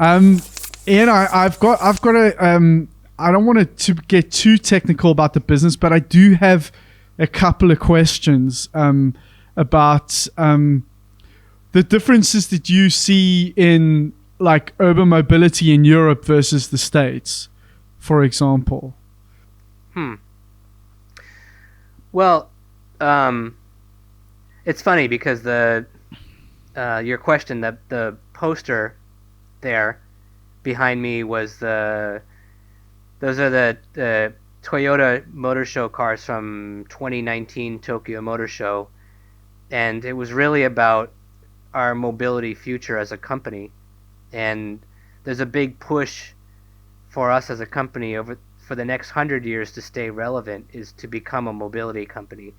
Um, Ian, I've got a I don't want to get too technical about the business, but I do have a couple of questions about the differences that you see in like urban mobility in Europe versus the States, for example. Well, it's funny because the your question, the poster there behind me was those are the Toyota Motor Show cars from 2019 Tokyo Motor Show, and it was really about our mobility future as a company. And there's a big push for us as a company over for the next 100 years to stay relevant is to become a mobility company.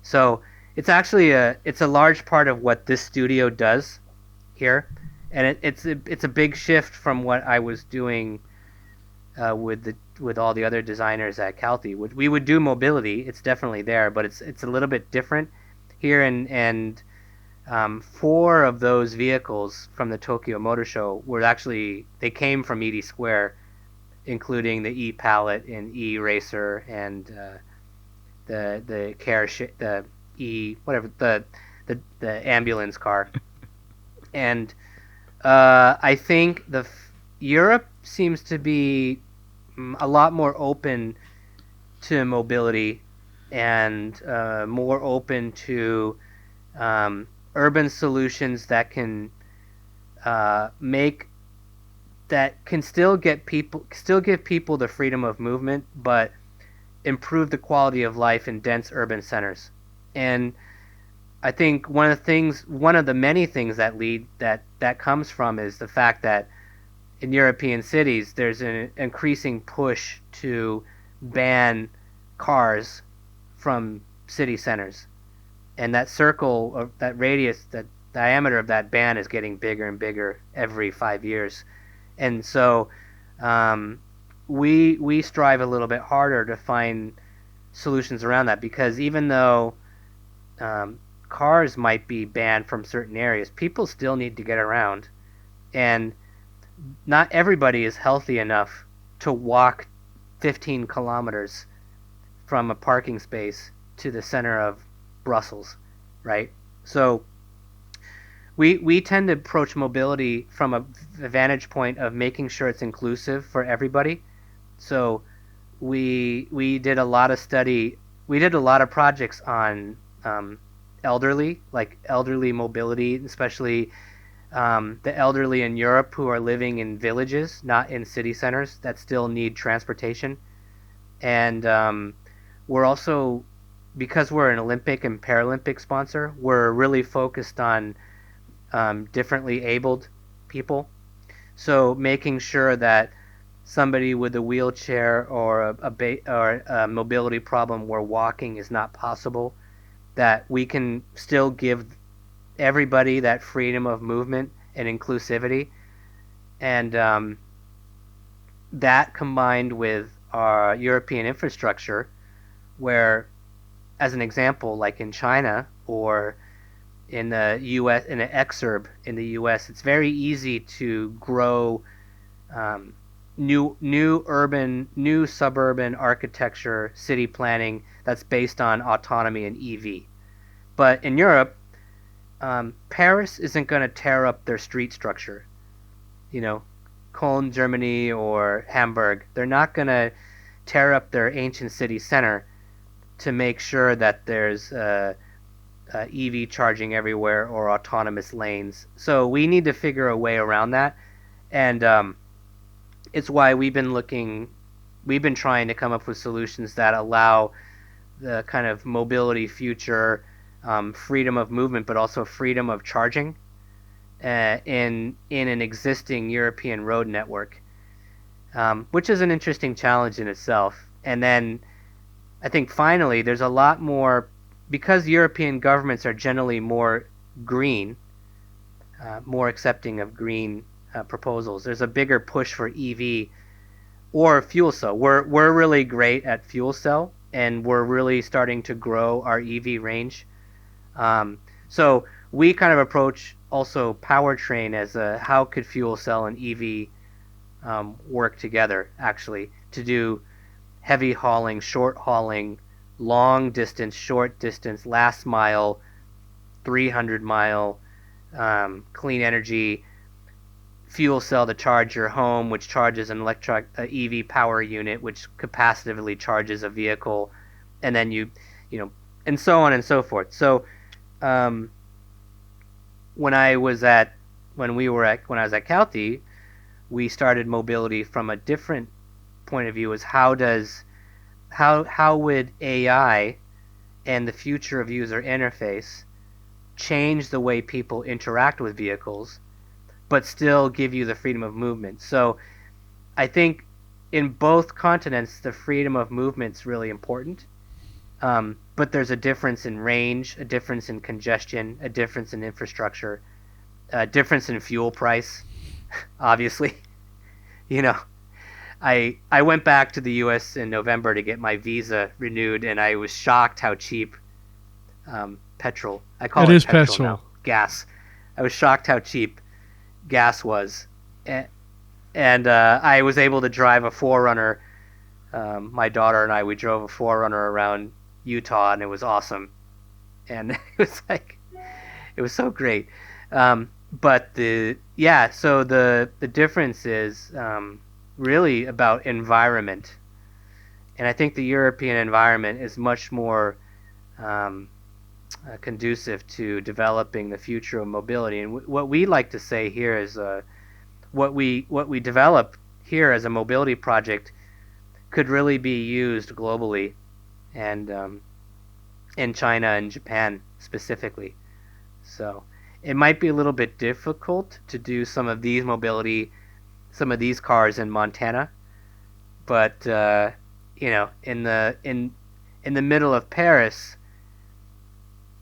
So it's a large part of what this studio does here, and it's a big shift from what I was doing with all the other designers at Calty. We would do mobility. It's definitely there, but it's a little bit different here. And four of those vehicles from the Tokyo Motor Show were actually they came from ED Square, including the E Palette and E Racer and the E whatever the ambulance car. And I think Europe seems to be a lot more open to mobility and more open to urban solutions that can make that can still give people the freedom of movement, but improve the quality of life in dense urban centers. And I think one of the many things that comes from is the fact that in European cities there's an increasing push to ban cars from city centers, and that circle of that radius, that diameter of that ban is getting bigger and bigger every 5 years. And so we strive a little bit harder to find solutions around that, because even though cars might be banned from certain areas, people still need to get around, and not everybody is healthy enough to walk 15 kilometers from a parking space to the center of Brussels, right? So we tend to approach mobility from a vantage point of making sure it's inclusive for everybody. So we did a lot of we did a lot of projects on elderly mobility, especially the elderly in Europe who are living in villages, not in city centers, that still need transportation. And we're also, because we're an Olympic and Paralympic sponsor, we're really focused on differently abled people. So making sure that somebody with a wheelchair or a mobility problem where walking is not possible, that we can still give everybody that freedom of movement and inclusivity. And that combined with our European infrastructure, where, as an example, like in China or in the U.S., in an exurb in the U.S., it's very easy to grow new suburban architecture, city planning that's based on autonomy and EV. But in Europe, Paris isn't going to tear up their street structure. You know, Cologne, Germany, or Hamburg, they're not going to tear up their ancient city center to make sure that there's EV charging everywhere or autonomous lanes. So we need to figure a way around that, and it's why we've been trying to come up with solutions that allow the kind of mobility future, freedom of movement, but also freedom of charging in an existing European road network, which is an interesting challenge in itself. And then I think finally there's a lot more, because European governments are generally more green, more accepting of green proposals. There's a bigger push for EV or fuel cell. We're really great at fuel cell, and we're really starting to grow our EV range. So we kind of approach also powertrain as a how could fuel cell and EV work together actually to do heavy hauling, short hauling, long distance, short distance, last mile, 300-mile clean energy fuel cell to charge your home, which charges an electric EV power unit, which capacitively charges a vehicle, and then and so on and so forth. So um, when I was at when I was at Calty, we started mobility from a different point of view. Is how would AI and the future of user interface change the way people interact with vehicles, but still give you the freedom of movement. So I think in both continents, the freedom of movement is really important. But there's a difference in range, a difference in congestion, a difference in infrastructure, a difference in fuel price, obviously. You know, I went back to the U.S. in November to get my visa renewed, and I was shocked how cheap petrol. I call it petrol now. Gas. I was shocked how cheap gas was, and I was able to drive a 4Runner. My daughter and we drove a 4Runner around Utah, and it was awesome, and it was so great. But so the difference is really about environment, and I think the European environment is much more conducive to developing the future of mobility. And what we like to say here is what we develop here as a mobility project could really be used globally, and in China and Japan specifically. So it might be a little bit difficult to do some of these cars in Montana, but in the middle of Paris,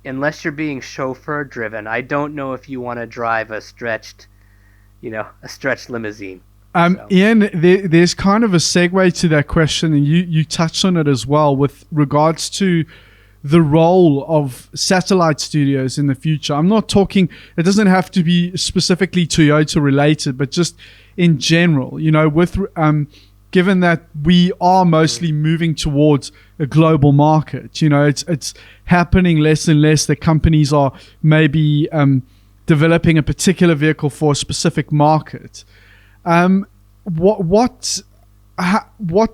unless you're being chauffeur driven, I don't know if you want to drive a stretched limousine. Ian, there's kind of a segue to that question, and you touched on it as well with regards to the role of satellite studios in the future. I'm not talking, it doesn't have to be specifically Toyota related, but just in general, with given that we are mostly moving towards a global market, it's happening less and less that companies are maybe developing a particular vehicle for a specific market. What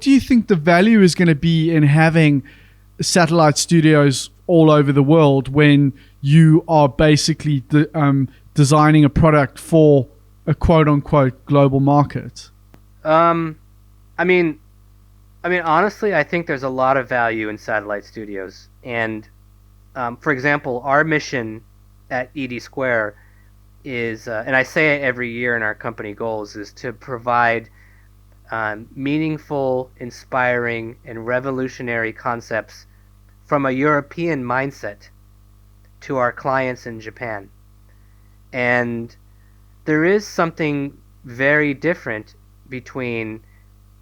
do you think the value is going to be in having satellite studios all over the world when you are basically designing a product for a quote-unquote global market? Honestly, I think there's a lot of value in satellite studios. And for example, our mission at ED Square is, and I say it every year in our company goals, is to provide meaningful, inspiring, and revolutionary concepts from a European mindset to our clients in Japan. And there is something very different between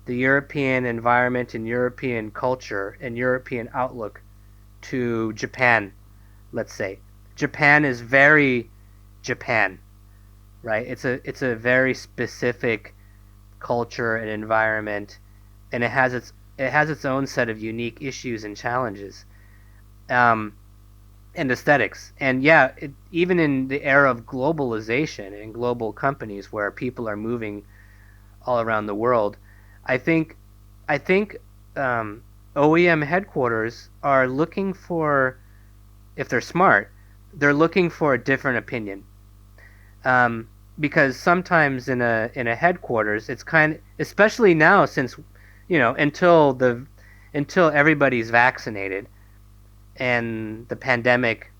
the European environment and European culture and European outlook to Japan, let's say. Japan is very Japan, right? It's a very specific culture and environment, and it has its own set of unique issues and challenges, and aesthetics. And even in the era of globalization and global companies where people are moving all around the world, I think OEM headquarters are looking for, if they're smart, they're looking for a different opinion. Because sometimes in a headquarters, it's especially now since, until everybody's vaccinated and the pandemic,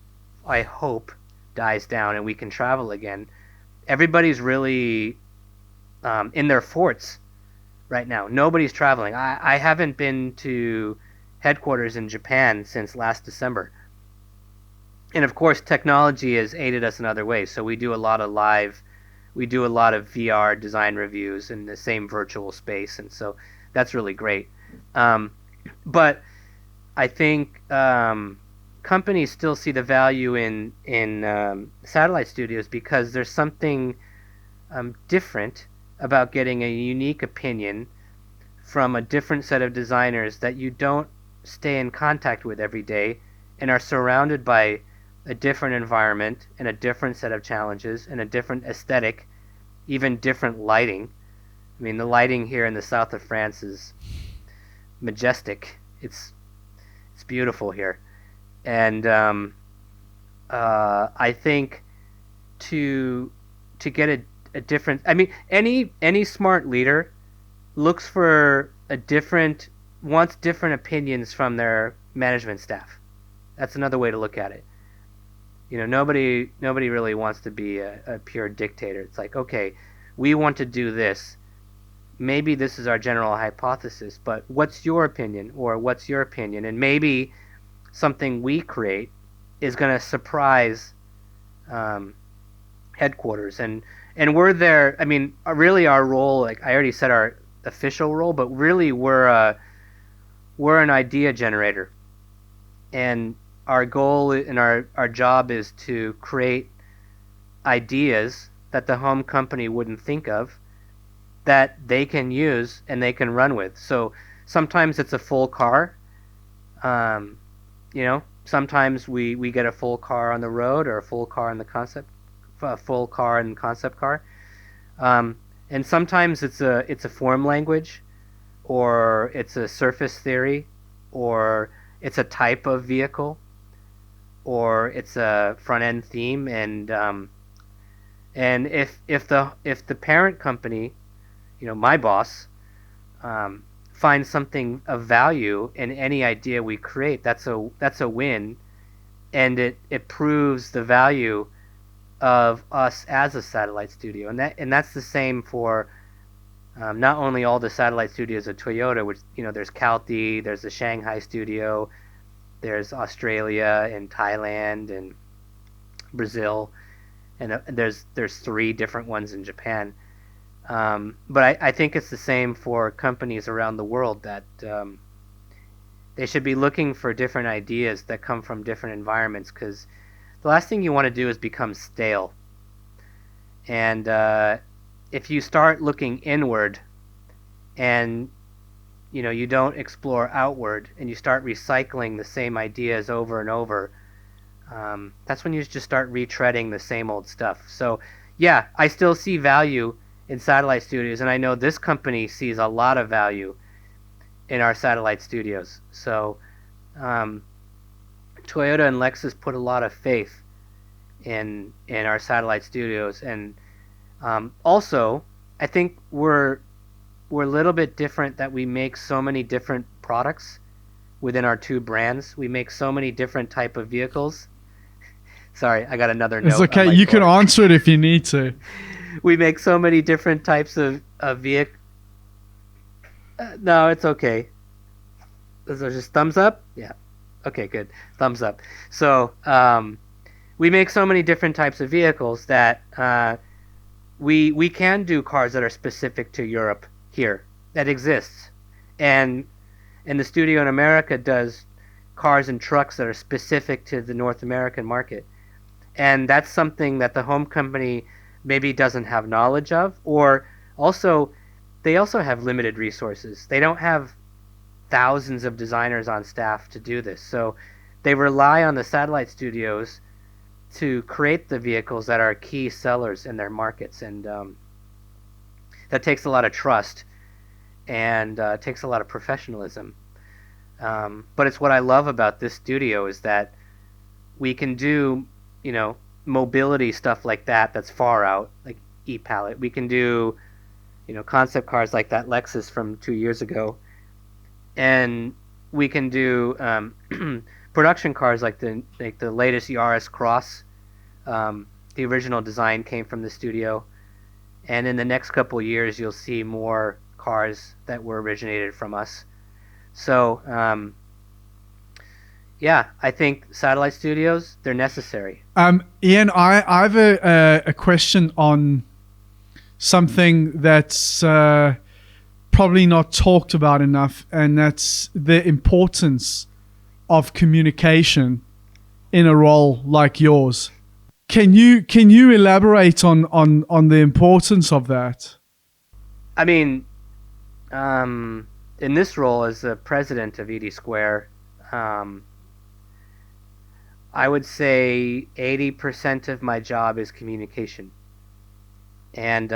I hope, dies down and we can travel again, everybody's really in their forts right now. Nobody's traveling. I haven't been to headquarters in Japan since last December. And of course, technology has aided us in other ways. So we do a lot of VR design reviews in the same virtual space, and so that's really great. But I think companies still see the value in satellite studios because there's something different about getting a unique opinion from a different set of designers that you don't stay in contact with every day and are surrounded by a different environment and a different set of challenges and a different aesthetic, even different lighting. I mean, the lighting here in the south of France is majestic. It's beautiful here, and I think to get a different. I mean, any smart leader looks for wants different opinions from their management staff. That's another way to look at it. You know, nobody really wants to be a pure dictator. It's like, okay, we want to do this. Maybe this is our general hypothesis, but what's your opinion, or what's your opinion? And maybe something we create is going to surprise headquarters, and we're there. I mean, really, our role, like I already said, our official role, but really we're an idea generator, and our goal and our job is to create ideas that the home company wouldn't think of, that they can use and they can run with. So sometimes it's a full car. You know, sometimes we get a full car on the road, or a full car in the concept car. And sometimes it's a form language, or it's a surface theory, or it's a type of vehicle, or it's a front end theme. And if the parent company, you know, my boss, finds something of value in any idea we create, that's a win, and it proves the value of us as a satellite studio. And that's the same for not only all the satellite studios of Toyota, which, you know, there's Calty, there's the Shanghai studio, there's Australia and Thailand and Brazil, and there's 3 different ones in Japan. But I think it's the same for companies around the world, that they should be looking for different ideas that come from different environments, because the last thing you want to do is become stale. And if you start looking inward and, you know, you don't explore outward, and you start recycling the same ideas over and over, that's when you just start retreading the same old stuff. So yeah, I still see value in satellite studios, and I know this company sees a lot of value in our satellite studios. So Toyota and Lexus put a lot of faith in our satellite studios, and also I think we're a little bit different, that we make so many different products within our 2 brands. We make so many different type of vehicles. Sorry, I got another note. It's okay. You can answer it if you need to. We make so many different types of vehicle. No, it's okay. Those are just thumbs up? Yeah. Okay, good. Thumbs up. So we make so many different types of vehicles that we can do cars that are specific to Europe here. That exists. And the studio in America does cars and trucks that are specific to the North American market. And that's something that the home company maybe doesn't have knowledge of, or also they also have limited resources. They don't have thousands of designers on staff to do this. So they rely on the satellite studios to create the vehicles that are key sellers in their markets. And that takes a lot of trust, and takes a lot of professionalism. But it's what I love about this studio, is that we can do, you know, mobility stuff like that's far out, like e-palette. We can do, you know, concept cars like that Lexus from 2 years ago, and we can do production cars like the latest Yaris Cross. The original design came from the studio, and in the next couple of years you'll see more cars that were originated from us. So yeah, I think satellite studios, they're necessary. Ian, I have a question on something that's probably not talked about enough, and that's the importance of communication in a role like yours. Can you elaborate on the importance of that? I mean, in this role as the president of ED Square, um, I would say 80% of my job is communication. And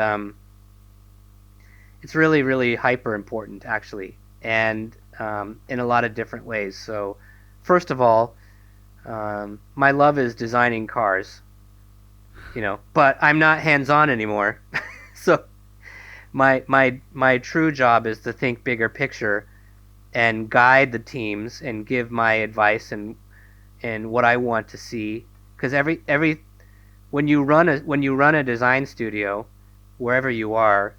it's really, really hyper important, actually, and in a lot of different ways. So, first of all, my love is designing cars, but I'm not hands-on anymore. So, my true job is to think bigger picture and guide the teams and give my advice and what I want to see. Because every when you run a design studio, wherever you are,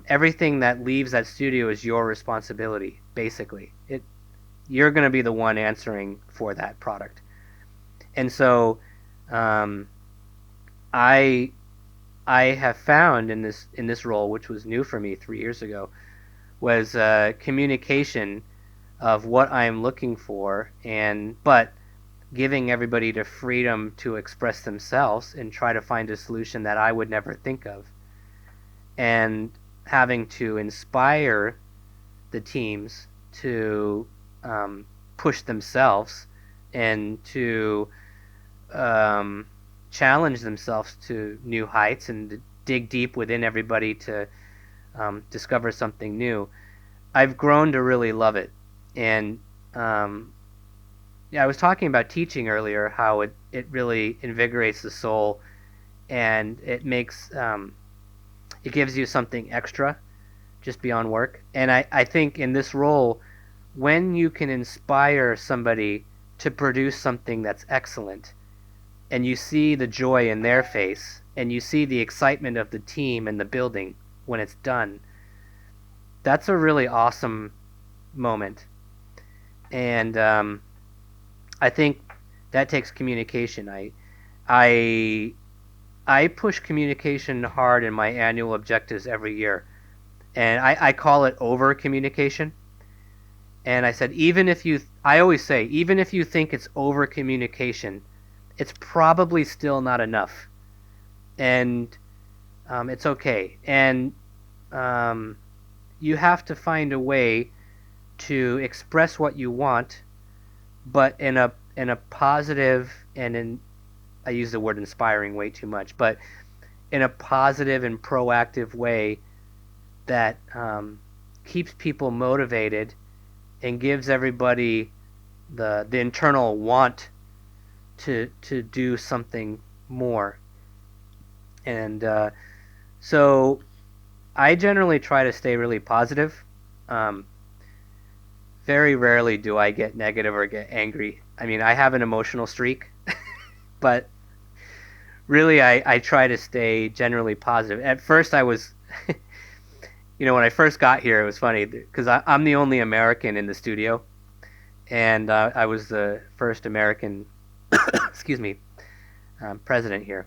everything that leaves that studio is your responsibility. Basically, you're going to be the one answering for that product. And so, I I have found in this role, which was new for me 3 years ago, was communication of what I'm looking for, but giving everybody the freedom to express themselves and try to find a solution that I would never think of, and having to inspire the teams to push themselves and to challenge themselves to new heights and to dig deep within everybody to discover something new. I've grown to really love it. And yeah, I was talking about teaching earlier, how it really invigorates the soul, and it makes it gives you something extra just beyond work. And I think in this role, when you can inspire somebody to produce something that's excellent, and you see the joy in their face, and you see the excitement of the team and the building when it's done, that's a really awesome moment. And I think that takes communication. I I push communication hard in my annual objectives every year, and I call it over communication. And I said, I always say, even if you think it's over communication, it's probably still not enough, and it's okay. And you have to find a way to express what you want, but in a positive and in I use the word inspiring way too much, but in a positive and proactive way that keeps people motivated and gives everybody the internal want to do something more. And so I generally try to stay really positive. Very rarely do I get negative or get angry. I mean, I have an emotional streak, but really I try to stay generally positive. At first I was, when I first got here, it was funny because I'm the only American in the studio, and I was the first American, excuse me, president here.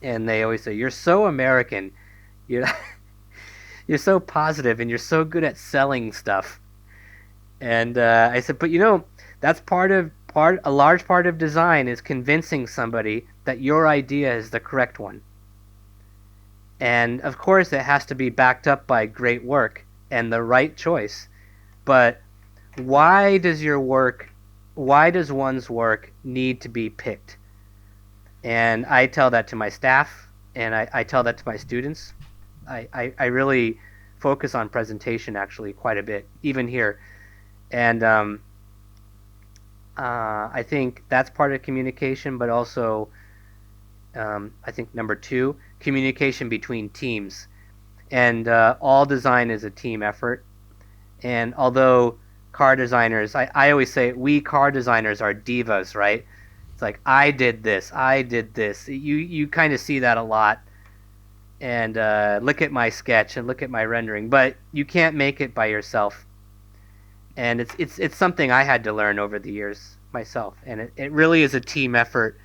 And they always say, "You're so American, you're you're so positive, and you're so good at selling stuff." And I said, "But that's a large part of design is convincing somebody that your idea is the correct one. And of course, it has to be backed up by great work and the right choice. But why does one's work need to be picked?" And I tell that to my staff, and I tell that to my students. I really focus on presentation actually quite a bit, even here. And I think that's part of communication, but also I think number two, communication between teams. And all design is a team effort. And although car designers, I always say we car designers are divas, right? It's like, I did this. You kind of see that a lot. And look at my sketch and look at my rendering. But you can't make it by yourself. And it's something I had to learn over the years myself. And it really is a team effort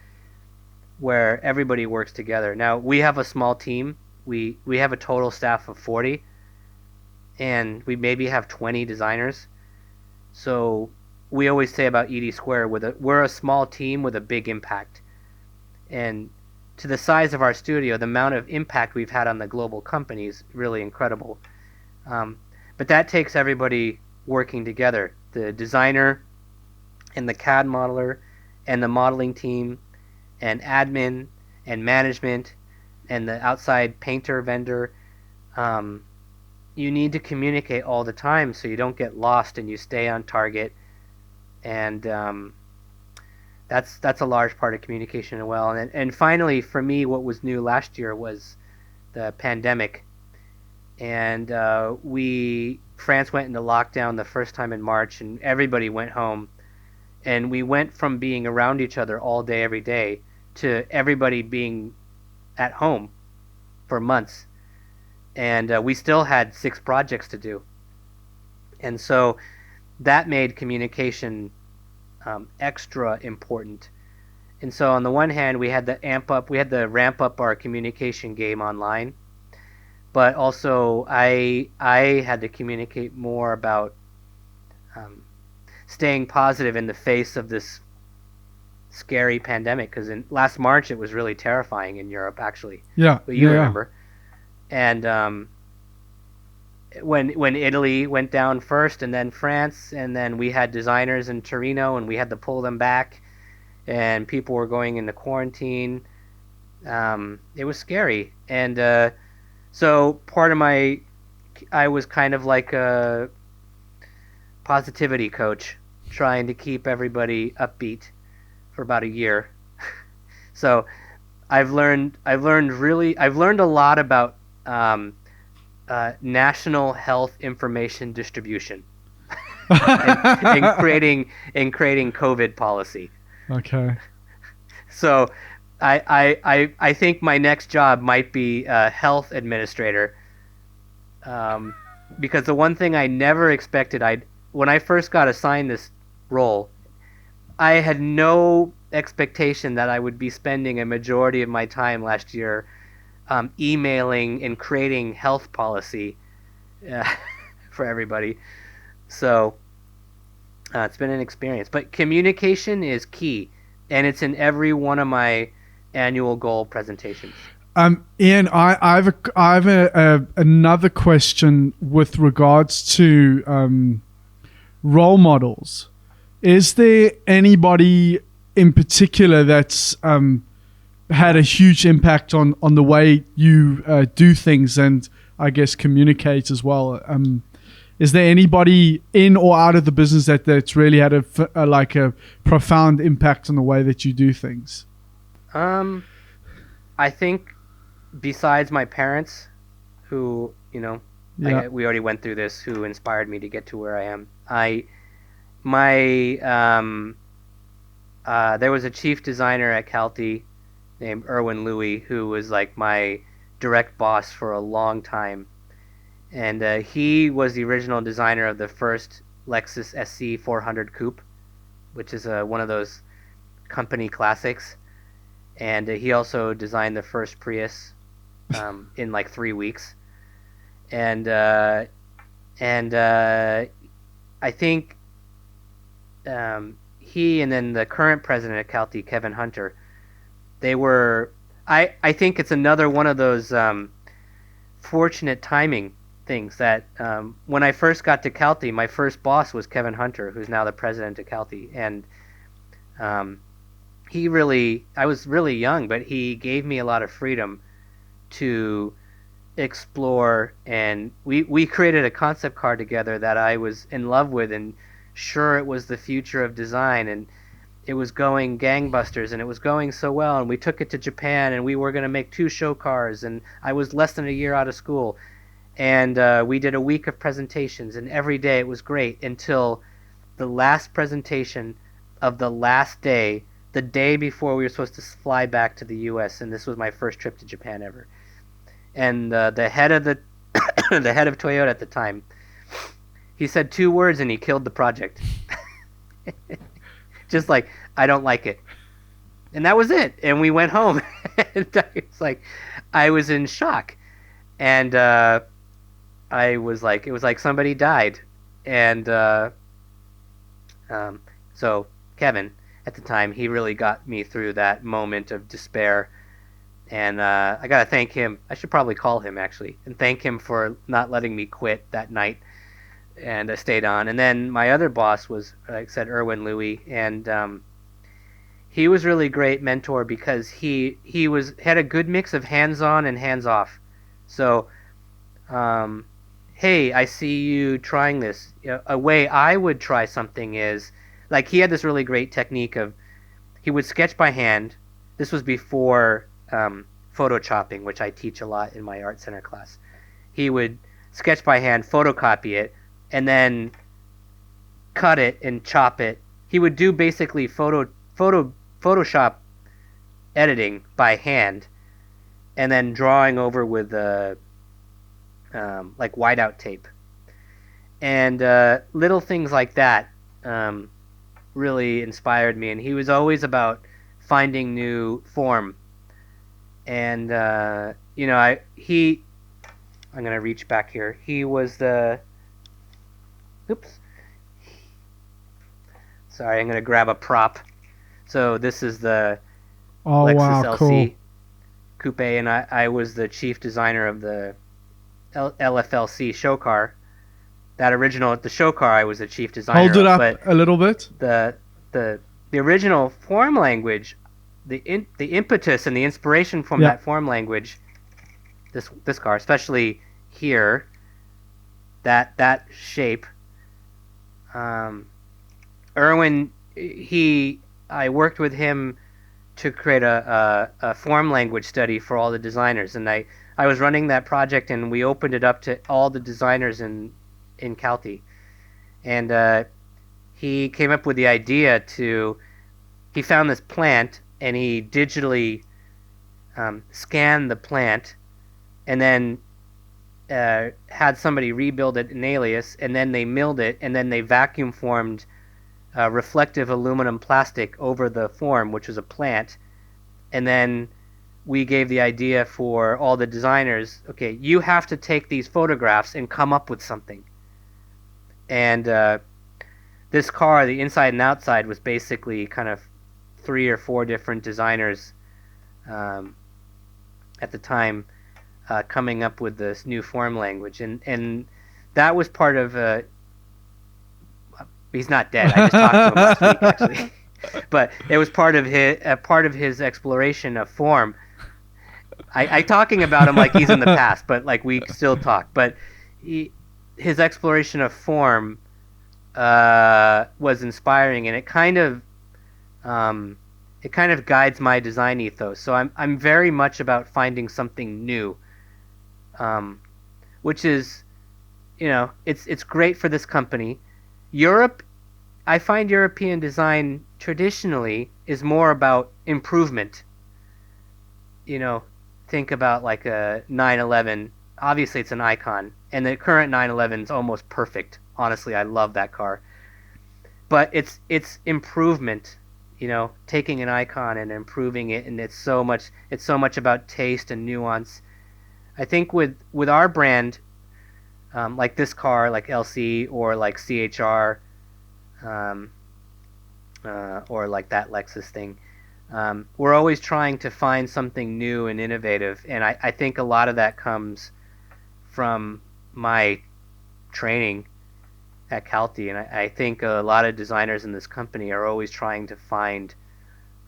where everybody works together. Now, we have a small team. We have a total staff of 40, and we maybe have 20 designers. So we always say about ED Square, we're a small team with a big impact. And to the size of our studio, the amount of impact we've had on the global company is really incredible. But that takes everybody working together, the designer and the CAD modeler and the modeling team and admin and management and the outside painter vendor. You need to communicate all the time so you don't get lost and you stay on target. And that's a large part of communication as well. And finally, for me, what was new last year was the pandemic. And France went into lockdown the first time in March, and everybody went home. And we went from being around each other all day, every day, to everybody being at home for months. And we still had 6 projects to do. And so that made communication extra important. And so on the one hand, we had to ramp up our communication game online. But also, I had to communicate more about staying positive in the face of this scary pandemic. Because in last March, it was really terrifying in Europe, actually. Yeah, but you remember. And when Italy went down first, and then France, and then we had designers in Torino, and we had to pull them back, and people were going into quarantine. It was scary, and so I was kind of like a positivity coach, trying to keep everybody upbeat for about a year. So I've learned a lot about national health information distribution and creating COVID policy. Okay. So I think my next job might be a health administrator, because the one thing I never expected, when I first got assigned this role, I had no expectation that I would be spending a majority of my time last year emailing and creating health policy for everybody. So it's been an experience. But communication is key, and it's in every one of my annual goal presentations. Ian, I have another question with regards to role models. Is there anybody in particular that's had a huge impact on the way you do things and I guess communicate as well? Is there anybody in or out of the business that's really had a profound impact on the way that you do things? I think besides my parents, who, we already went through this, who inspired me to get to where I am. There was a chief designer at Calty named Erwin Louie, who was like my direct boss for a long time. And he was the original designer of the first Lexus SC 400 Coupe, which is one of those company classics. And he also designed the first Prius in like 3 weeks. And I think he and then the current president of Calty, Kevin Hunter, they were... I think it's another one of those fortunate timing things that when I first got to Calty, my first boss was Kevin Hunter, who's now the president of Calty. And I was really young, but he gave me a lot of freedom to explore, and we created a concept car together that I was in love with and sure it was the future of design, and it was going gangbusters, and it was going so well, and we took it to Japan, and we were going to make 2 show cars, and I was less than a year out of school, and we did a week of presentations, and every day it was great until the last presentation of the last day, the day before we were supposed to fly back to the US, and this was my first trip to Japan ever. And the head of the head of Toyota at the time, he said 2 words and he killed the project. Just like, I don't like it. And that was it. And we went home. And it's like, I was in shock. And I was like, it was like somebody died. And So Kevin, at the time, he really got me through that moment of despair. And I got to thank him. I should probably call him, actually, and thank him for not letting me quit that night. And I stayed on. And then my other boss was, like I said, Erwin Louie. And he was really great mentor because he had a good mix of hands-on and hands-off. So, hey, I see you trying this. A way I would try something is, like, he had this really great technique of, he would sketch by hand. This was before photochopping, which I teach a lot in my art center class. He would sketch by hand, photocopy it, and then cut it and chop it. He would do basically Photoshop editing by hand, and then drawing over with like whiteout tape, and little things like that really inspired me. And he was always about finding new form. And I'm gonna reach back here. He was the Sorry, I'm gonna grab a prop. So this is the Lexus LC cool. Coupe, and I was the chief designer of the LFLC show car. The show car, I was the chief designer. Hold it up but a little bit. The original form language, the impetus and the inspiration from that form language, this car, especially here, that shape. Erwin, I worked with him to create a form language study for all the designers, and I was running that project, and we opened it up to all the designers in Calty, and he came up with the idea he found this plant, and he digitally scanned the plant, and then had somebody rebuild it in Alias, and then they milled it, and then they vacuum formed reflective aluminum plastic over the form, which was a plant. And then we gave the idea for all the designers, okay, you have to take these photographs and come up with something. And this car, the inside and outside, was basically kind of 3 or 4 different designers at the time coming up with this new form language. And that was part of he's not dead. I just talked to him last week, actually. But it was part of his exploration of form. I talking about him like he's in the past, but like we still talk. But his exploration of form was inspiring, and it kind of guides my design ethos. So I'm very much about finding something new, which is, it's great for this company. Europe, I find European design traditionally is more about improvement. Think about like a 911. Obviously, it's an icon, and the current 911 is almost perfect. Honestly, I love that car. But it's improvement. Taking an icon and improving it, and it's so much about taste and nuance. I think with our brand, like this car, like LC, or like CHR, or like that Lexus thing, we're always trying to find something new and innovative, and I think a lot of that comes from my training at Calty, and I think a lot of designers in this company are always trying to find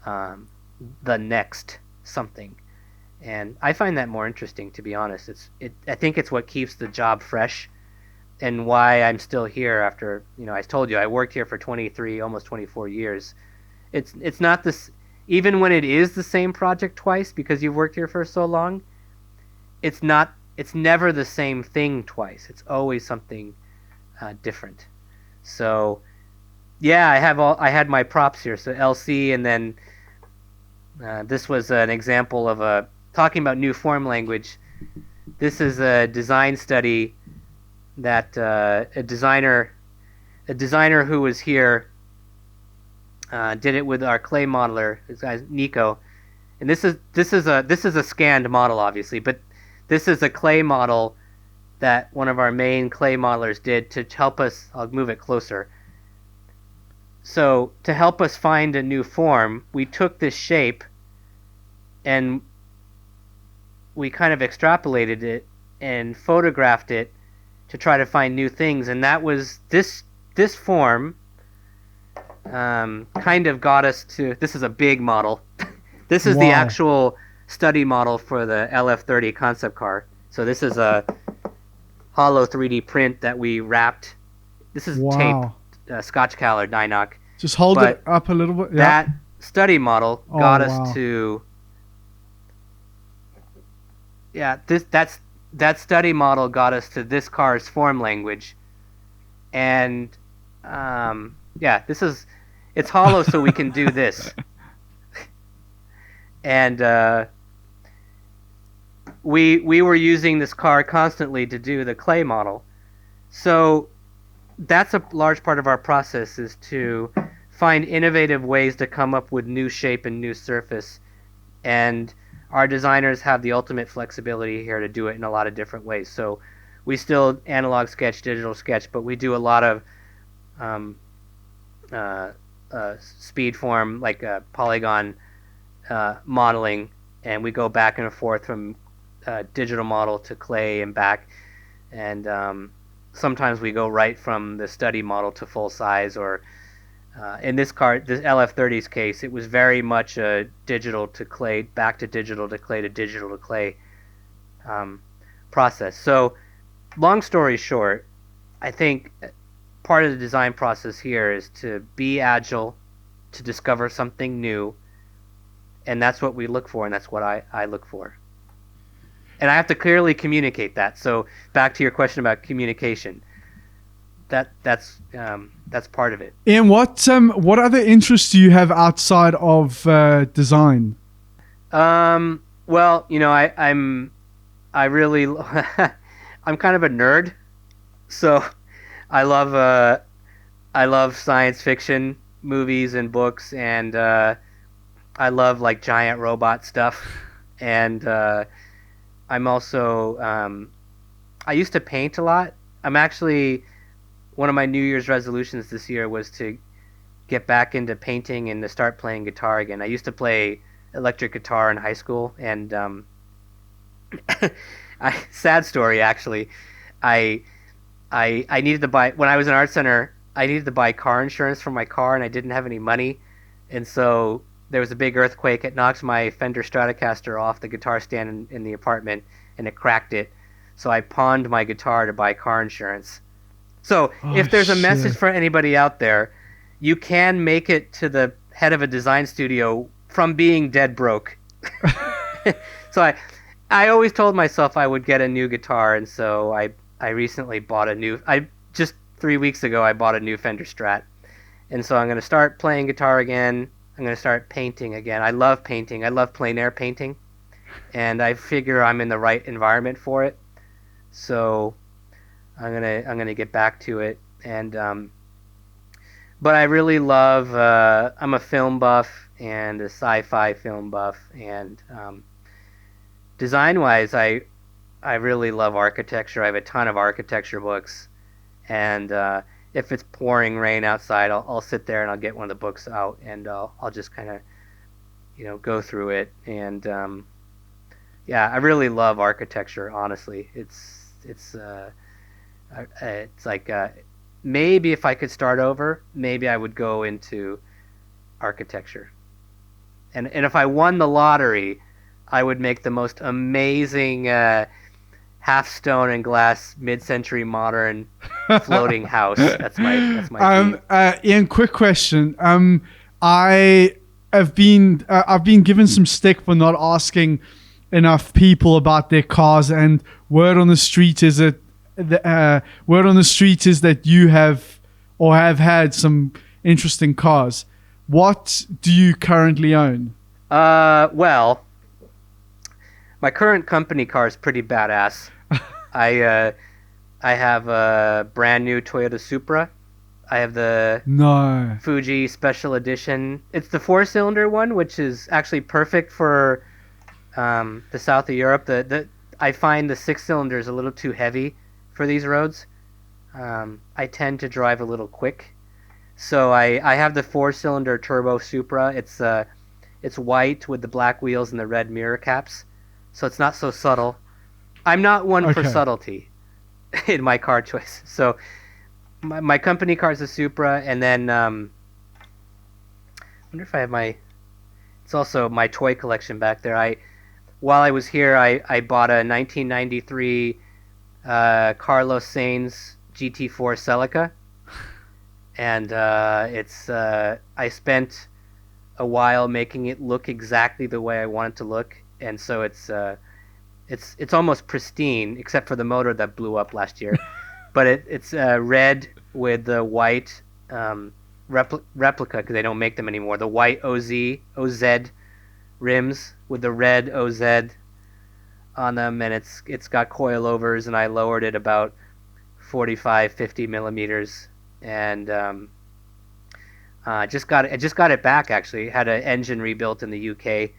the next something. And I find that more interesting, to be honest. I think it's what keeps the job fresh, and why I'm still here after, I told you I worked here for 23, almost 24 years. It's not this, even when it is the same project twice because you've worked here for so long, it's never the same thing twice. It's always something different. So yeah, I had my props here. So LC, and then this was an example of talking about new form language. This is a design study that a designer who was here did it with our clay modeler. This guy's Nico, and this is a scanned model, obviously, but this is a clay model that one of our main clay modelers did to help us. I'll move it closer. So to help us find a new form, we took this shape and we kind of extrapolated it and photographed it to try to find new things. And that was this form kind of got us to. This is a big model. This is the Wow. actual study model for the LF30 concept car. So this is a hollow 3D print that we wrapped. This is Wow. tape, Scotch Colored Nynock. Just hold But it up a little bit. Yeah. That study model got Oh, us wow. to. Yeah, that study model got us to this car's form language, and yeah, it's hollow, so we can do this, and we were using this car constantly to do the clay model, so that's a large part of our process is to find innovative ways to come up with new shape and new surface, and our designers have the ultimate flexibility here to do it in a lot of different ways. So we still analog sketch, digital sketch, but we do a lot of speed form, like polygon modeling, and we go back and forth from digital model to clay and back. And sometimes we go right from the study model to full size, or in this LF30's case, it was very much a digital to clay, back to digital to clay to digital to clay process. So, long story short, I think part of the design process here is to be agile, to discover something new, and that's what we look for, and that's what I look for. And I have to clearly communicate that. So, back to your question about communication. That's part of it. And what other interests do you have outside of design? Well, I really I'm kind of a nerd, so I love science fiction movies and books, and I love like giant robot stuff, and I'm also I used to paint a lot. I'm actually one of my New Year's resolutions this year was to get back into painting and to start playing guitar again. I used to play electric guitar in high school, and sad story actually. I needed to buy, when I was in art center, I needed to buy car insurance for my car, and I didn't have any money, and so there was a big earthquake. It knocked my Fender Stratocaster off the guitar stand in the apartment, and it cracked it. So I pawned my guitar to buy car insurance. So if there's a message for anybody out there, you can make it to the head of a design studio from being dead broke. So I always told myself I would get a new guitar, and so I recently bought just 3 weeks ago I bought a new Fender Strat. And so I'm going to start playing guitar again. I'm going to start painting again. I love painting. I love plein air painting, and I figure I'm in the right environment for it. So I'm gonna get back to it, and but I really love. I'm a film buff and a sci-fi film buff, and design-wise, I really love architecture. I have a ton of architecture books, and if it's pouring rain outside, I'll sit there and I'll get one of the books out, and I'll just kind of go through it, and yeah, I really love architecture. Honestly, it's like maybe if I could start over, maybe I would go into architecture. And if I won the lottery, I would make the most amazing half stone and glass mid-century modern floating house. That's my dream. Ian, quick question. I've been given some stick for not asking enough people about their cars, and word on the street is that you have or have had some interesting cars. What do you currently own? Well, my current company car is pretty badass. I have a brand new Toyota Supra. I have the Fuji Special Edition. It's the 4-cylinder one, which is actually perfect for the south of Europe. I find the 6-cylinder is a little too heavy for these roads. I tend to drive a little quick, So I have the 4-cylinder turbo Supra. It's white with the black wheels and the red mirror caps, so it's not so subtle. I'm not one for Okay. subtlety in my car choice. So my company car is a Supra, and then I wonder if I have my. It's also my toy collection back there. While I was here, I bought a 1993 Carlos Sainz GT4 Celica, and I spent a while making it look exactly the way I want it to look, and so it's almost pristine except for the motor that blew up last year. But it's red with the white replica, because they don't make them anymore. The white OZ rims with the red OZ on them, and it's got coilovers, and I lowered it about 45-50 millimeters, and I just got it back actually. Had an engine rebuilt in the UK,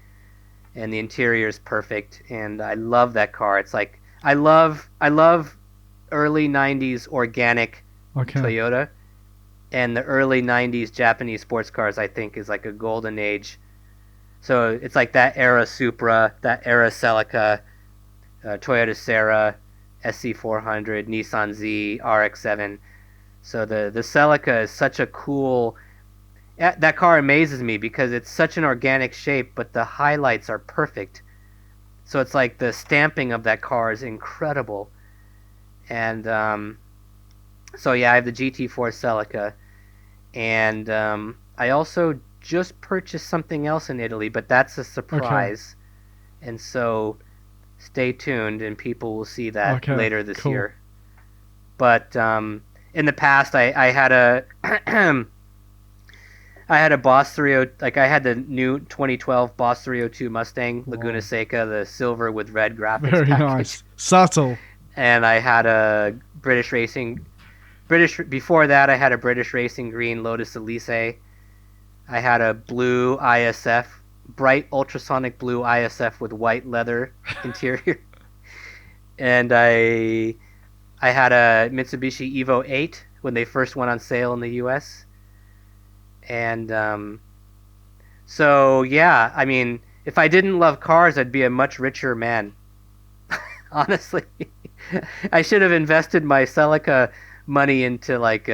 and the interior is perfect, and I love that car. It's like I love early 90s organic Toyota, and the early 90s Japanese sports cars I think is like a golden age. So it's like that era Supra, that era Celica, Toyota Serra, SC400, Nissan Z, RX-7. So the Celica is such a cool. That car amazes me because it's such an organic shape, but the highlights are perfect. So it's like the stamping of that car is incredible. And so yeah, I have the GT4 Celica, and I also just purchased something else in Italy, but that's a surprise. And so stay tuned, and people will see that later this year. But in the past, I had a I had a Boss 30, like I had the new 2012 Boss 302 Mustang Laguna Seca, the silver with red graphics Very package. nice. Subtle. And I had a before that I had a British Racing Green Lotus Elise. I had a blue ISF, bright ultrasonic blue ISF with white leather interior. And I had a Mitsubishi Evo 8 when they first went on sale in the US. And so yeah, I mean, if I didn't love cars, I'd be a much richer man. Honestly, I should have invested my Celica money into like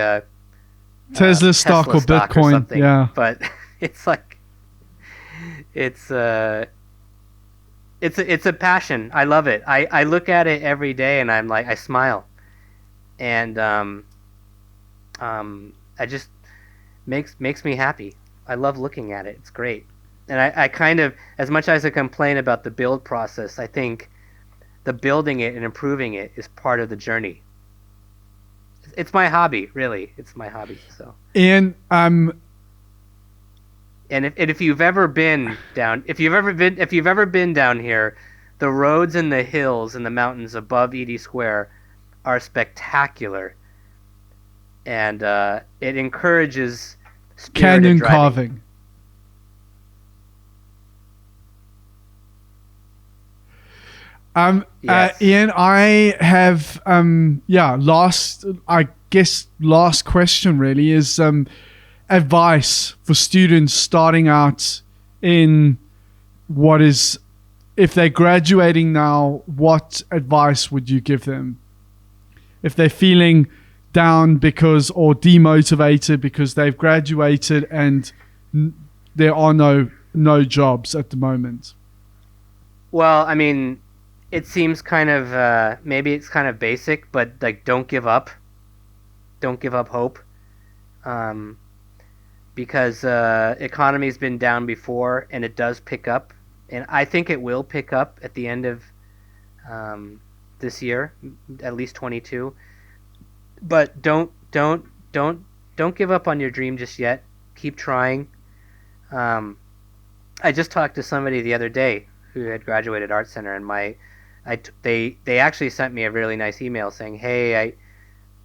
Tesla stock or Bitcoin, or something. Yeah. But it's like it's a passion. I love it. I look at it every day, and I'm like, I smile, and I just makes me happy. I love looking at it. It's great. And I kind of, as much as I complain about the build process, I think the building it and improving it is part of the journey. It's my hobby, really. It's my hobby. So. And if you've ever been down, if you've ever been down here, the roads and the hills and the mountains above Edie Square are spectacular, and it encourages canyon driving. carving. Yes. Ian, I have last question really is advice for students starting out in if they're graduating now, what advice would you give them? If they're feeling down or demotivated because they've graduated and there are no jobs at the moment. Well, I mean, it seems kind of maybe it's kind of basic, but like don't give up hope, because economy's been down before and it does pick up, and I think it will pick up at the end of this year, at least 22. But don't give up on your dream just yet. Keep trying. I just talked to somebody the other day who had graduated Art Center, and they actually sent me a really nice email saying, "Hey,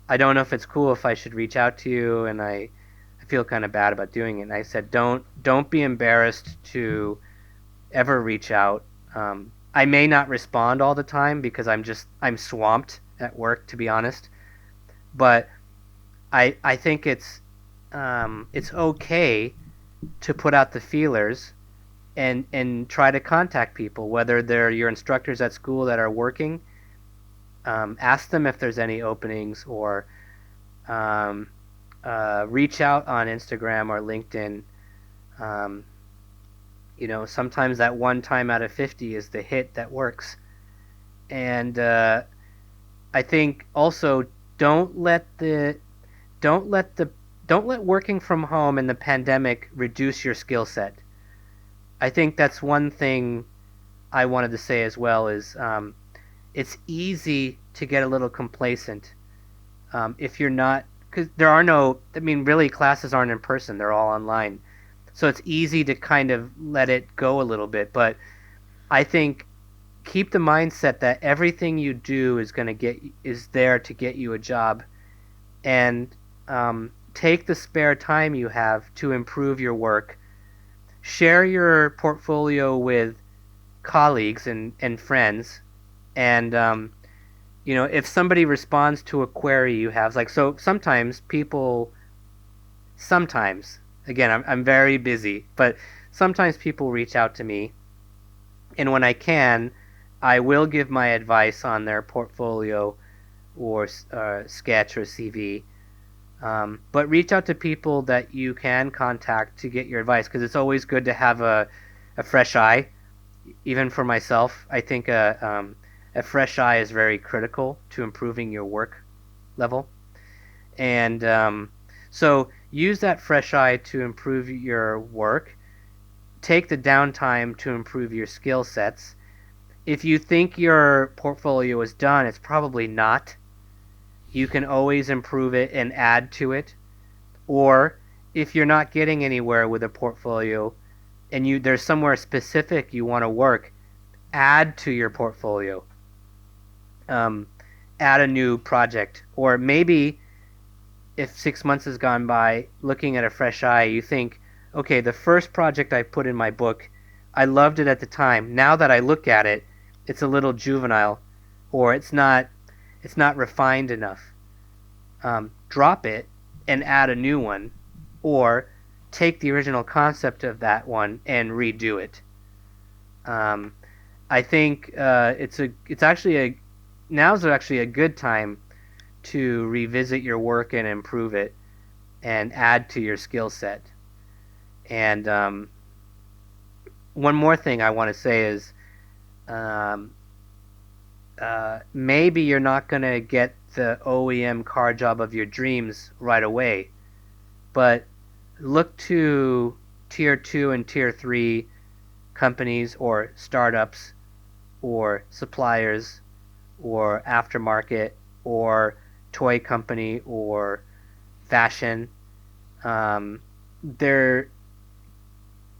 I don't know if it's cool if I should reach out to you, and I feel kind of bad about doing it." And I said, "Don't be embarrassed to ever reach out. I may not respond all the time because I'm swamped at work, to be honest. But I think it's it's okay to put out the feelers and try to contact people, whether they're your instructors at school that are working. Ask them if there's any openings, or um, reach out on Instagram or LinkedIn. Um, sometimes that one time out of 50 is the hit that works. And I think also don't let the don't let the don't let working from home in the pandemic reduce your skill set. I think that's one thing I wanted to say as well is it's easy to get a little complacent if you're not, because there are no, I mean, really classes aren't in person, they're all online. So it's easy to kind of let it go a little bit. But I think keep the mindset that everything you do is there to get you a job, and take the spare time you have to improve your work. Share your portfolio with colleagues and friends, and if somebody responds to a query you have, like, so sometimes, again, I'm very busy, but sometimes people reach out to me, and when I can, I will give my advice on their portfolio or sketch or CV. But reach out to people that you can contact to get your advice, because it's always good to have a fresh eye. Even for myself, I think a fresh eye is very critical to improving your work level. And so use that fresh eye to improve your work. Take the downtime to improve your skill sets. If you think your portfolio is done, it's probably not. You can always improve it and add to it. Or if you're not getting anywhere with a portfolio and there's somewhere specific you want to work, add to your portfolio. Um, Add a new project. Or maybe if 6 months has gone by, looking at a fresh eye, you think, okay, the first project I put in my book, I loved it at the time. Now that I look at it, it's a little juvenile, or it's not refined enough. Drop it and add a new one, or take the original concept of that one and redo it. Um, I think now's actually a good time to revisit your work and improve it and add to your skill set. And one more thing I want to say is um, maybe you're not going to get the OEM car job of your dreams right away, but look to tier 2 and tier 3 companies or startups or suppliers or aftermarket or toy company or fashion. They're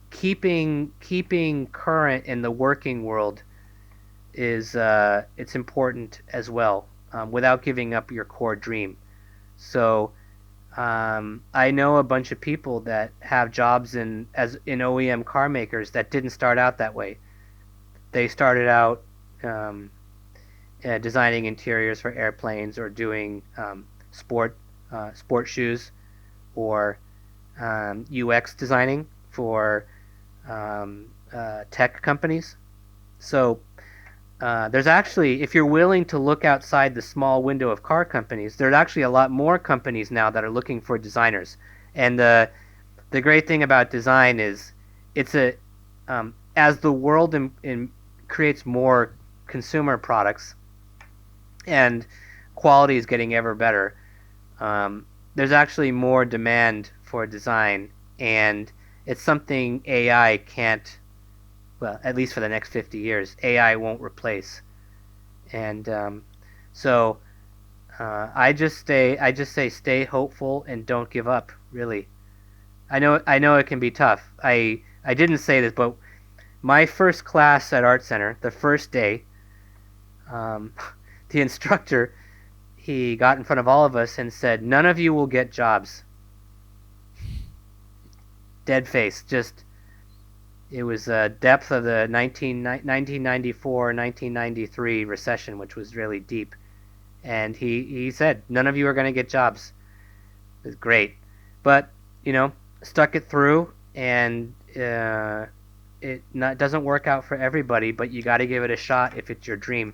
keeping current in the working world is it's important as well, without giving up your core dream. So I know a bunch of people that have jobs in OEM car makers that didn't start out that way. They started out designing interiors for airplanes, or doing sport shoes, or UX designing for tech companies. So there's actually, if you're willing to look outside the small window of car companies, there's actually a lot more companies now that are looking for designers. And the great thing about design is it's as the world creates more consumer products and quality is getting ever better, there's actually more demand for design, and it's something AI can't, well, at least for the next 50 years, AI won't replace. And so I just say stay hopeful and don't give up. Really, I know it can be tough. I didn't say this, but my first class at Art Center, the first day, the instructor, he got in front of all of us and said, "None of you will get jobs." Dead face, just. It was the depth of the 1994-1993 recession, which was really deep. And he said, none of you are going to get jobs. It was great. But stuck it through, and doesn't work out for everybody, but you got to give it a shot if it's your dream.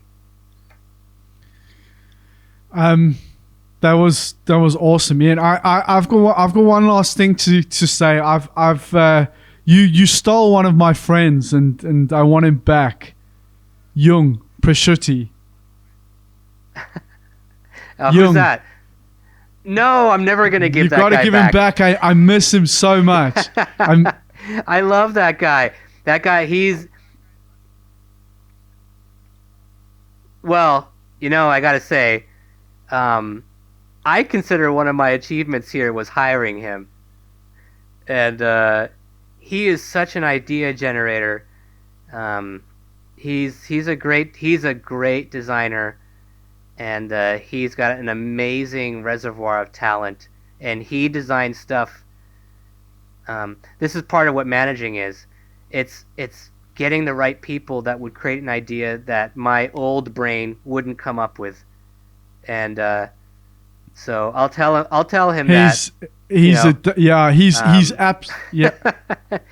That was awesome, man. I've got one last thing to say. You stole one of my friends, and I want him back. Jung Prosciutti. Who's that? No, I'm never gonna give that guy back. You've got to give him back. I miss him so much. I love that guy. That guy, well, I gotta say, I consider one of my achievements here was hiring him. And he is such an idea generator. He's a great designer, and he's got an amazing reservoir of talent, and he designs stuff. This is part of what managing is. It's getting the right people that would create an idea that my old brain wouldn't come up with, and so I'll tell him that.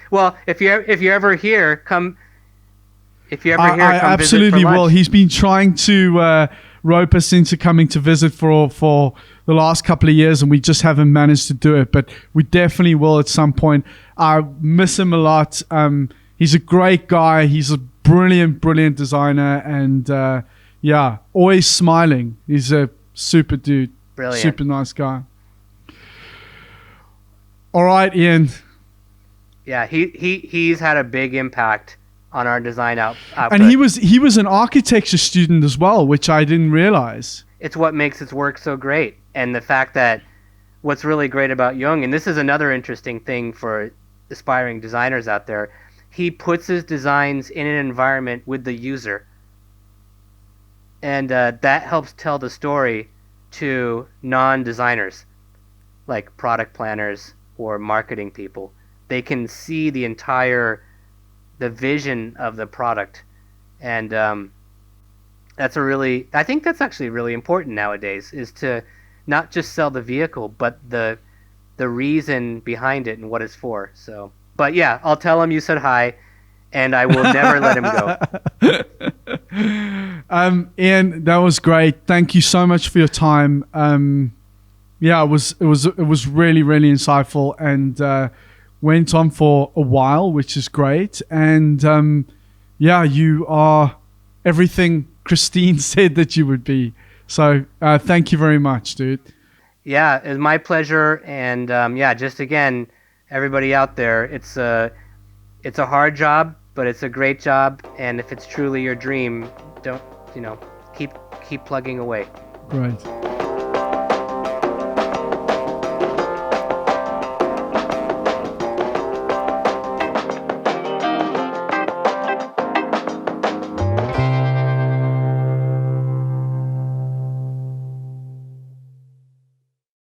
Well, if you're ever here, come. If you're ever here, I come absolutely visit for lunch. will. He's been trying to rope us into coming to visit for the last couple of years, and we just haven't managed to do it. But we definitely will at some point. I miss him a lot. He's a great guy. He's a brilliant designer, and always smiling. He's a super dude. Brilliant. Super nice guy. All right, Ian. Yeah, he's had a big impact on our design output. And he was an architecture student as well, which I didn't realize. It's what makes his work so great. And the fact that what's really great about Jung, and this is another interesting thing for aspiring designers out there, he puts his designs in an environment with the user. And that helps tell the story to non-designers, like product planners or marketing people. They can see the vision of the product, and I think that's actually really important nowadays, is to not just sell the vehicle, but the reason behind it and what it's for. So, but yeah, I'll tell him you said hi, and I will never let him go. Ian, that was great. Thank you so much for your time. It was really insightful, and went on for a while, which is great. And you are everything Christine said that you would be. So thank you very much, dude. Yeah, it's my pleasure. And just again, everybody out there, it's a hard job, but it's a great job. And if it's truly your dream, don't keep plugging away. Right.